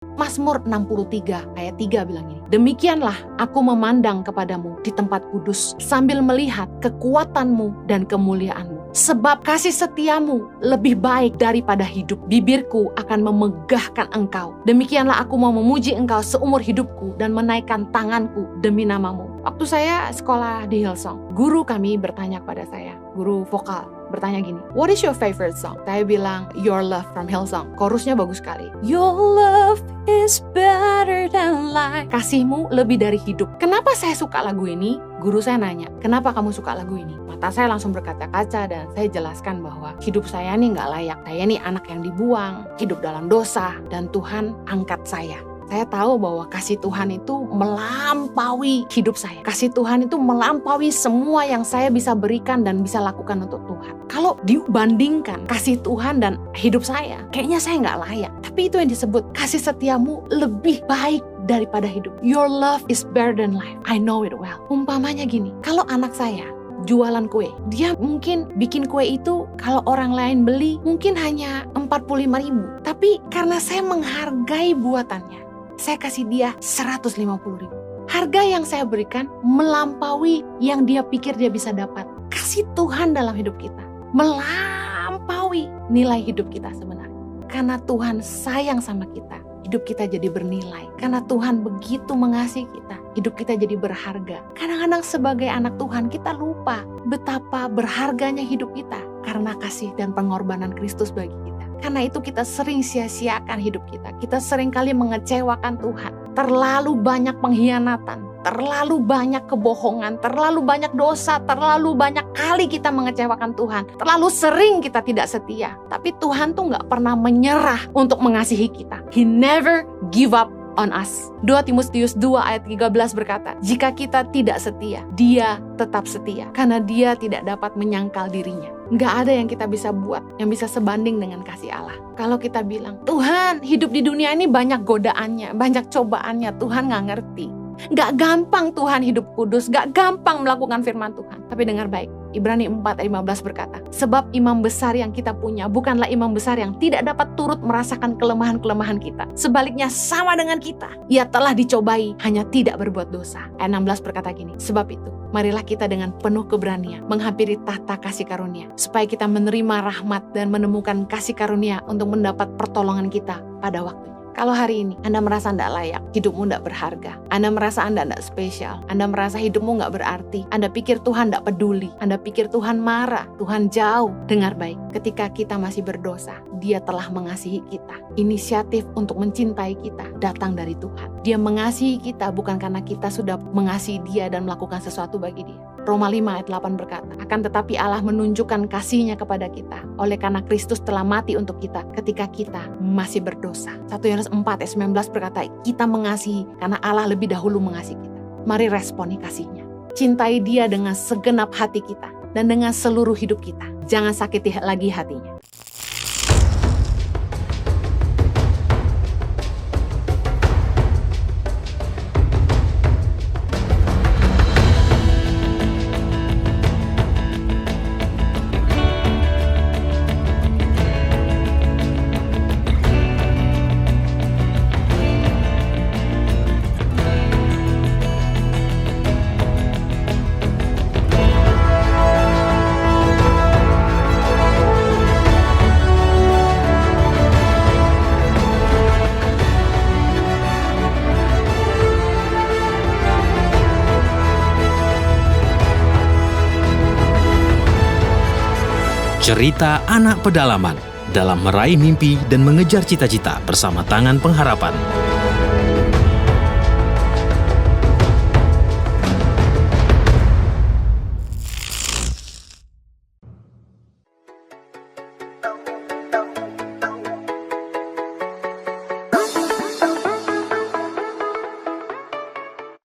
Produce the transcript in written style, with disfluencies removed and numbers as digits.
Mazmur 63 ayat 3 bilang ini, demikianlah aku memandang kepadamu di tempat kudus sambil melihat kekuatanmu dan kemuliaanmu. Sebab kasih setiamu lebih baik daripada hidup. Bibirku akan memegahkan engkau. Demikianlah aku mau memuji engkau seumur hidupku dan menaikkan tanganku demi namamu. Waktu saya sekolah di Hillsong, guru kami bertanya kepada saya, guru vokal, bertanya gini, what is your favorite song? Saya bilang, Your Love from Hillsong. Chorusnya bagus sekali. Your love is better than life. Kasihmu lebih dari hidup. Kenapa saya suka lagu ini? Guru saya nanya, kenapa kamu suka lagu ini? Mata saya langsung berkaca-kaca dan saya jelaskan bahwa hidup saya nih gak layak. Saya nih anak yang dibuang, hidup dalam dosa, dan Tuhan angkat saya. Saya tahu bahwa kasih Tuhan itu melampaui hidup saya. Kasih Tuhan itu melampaui semua yang saya bisa berikan dan bisa lakukan untuk Tuhan. Kalau dibandingkan kasih Tuhan dan hidup saya, kayaknya saya nggak layak. Tapi itu yang disebut kasih setiamu lebih baik daripada hidup. Your love is better than life. I know it well. Umpamanya gini, kalau anak saya jualan kue, dia mungkin bikin kue itu kalau orang lain beli mungkin hanya 45.000. Tapi karena saya menghargai buatannya, saya kasih dia 150.000. Harga yang saya berikan melampaui yang dia pikir dia bisa dapat. Kasih Tuhan dalam hidup kita melampaui nilai hidup kita sebenarnya. Karena Tuhan sayang sama kita, hidup kita jadi bernilai. Karena Tuhan begitu mengasihi kita, hidup kita jadi berharga. Kadang-kadang sebagai anak Tuhan kita lupa betapa berharganya hidup kita karena kasih dan pengorbanan Kristus bagi kita. Karena itu kita sering sia-siakan hidup kita. Kita sering kali mengecewakan Tuhan. Terlalu banyak pengkhianatan, terlalu banyak kebohongan, terlalu banyak dosa, terlalu banyak kali kita mengecewakan Tuhan. Terlalu sering kita tidak setia. Tapi Tuhan tuh gak pernah menyerah untuk mengasihi kita. He never give up on us. 2 Timotius 2 ayat 13 berkata, jika kita tidak setia, dia tetap setia. Karena dia tidak dapat menyangkal dirinya. Gak ada yang kita bisa buat yang bisa sebanding dengan kasih Allah. Kalau kita bilang, Tuhan, hidup di dunia ini banyak godaannya, banyak cobaannya, Tuhan gak ngerti. Gak gampang Tuhan hidup kudus, gak gampang melakukan firman Tuhan. Tapi dengar baik, Ibrani 4 ayat 15 berkata, sebab imam besar yang kita punya bukanlah imam besar yang tidak dapat turut merasakan kelemahan-kelemahan kita. Sebaliknya sama dengan kita, ia telah dicobai, hanya tidak berbuat dosa. Ayat 16 berkata gini, sebab itu marilah kita dengan penuh keberanian menghampiri tahta kasih karunia, supaya kita menerima rahmat dan menemukan kasih karunia untuk mendapat pertolongan kita pada waktunya. Kalau hari ini Anda merasa tidak layak, hidupmu tidak berharga, Anda merasa Anda tidak spesial, Anda merasa hidupmu tidak berarti, Anda pikir Tuhan tidak peduli, Anda pikir Tuhan marah, Tuhan jauh. Dengar baik, ketika kita masih berdosa, Dia telah mengasihi kita. Inisiatif untuk mencintai kita datang dari Tuhan. Dia mengasihi kita bukan karena kita sudah mengasihi Dia dan melakukan sesuatu bagi Dia. Roma 5 ayat 8 berkata, akan tetapi Allah menunjukkan kasih-Nya kepada kita oleh karena Kristus telah mati untuk kita ketika kita masih berdosa. 1 Yohanes 4 ayat 19 berkata, kita mengasihi karena Allah lebih dahulu mengasihi kita. Mari responi kasih-Nya. Cintai Dia dengan segenap hati kita dan dengan seluruh hidup kita. Jangan sakiti lagi hatinya. Cerita anak pedalaman dalam meraih mimpi dan mengejar cita-cita bersama Tangan Pengharapan.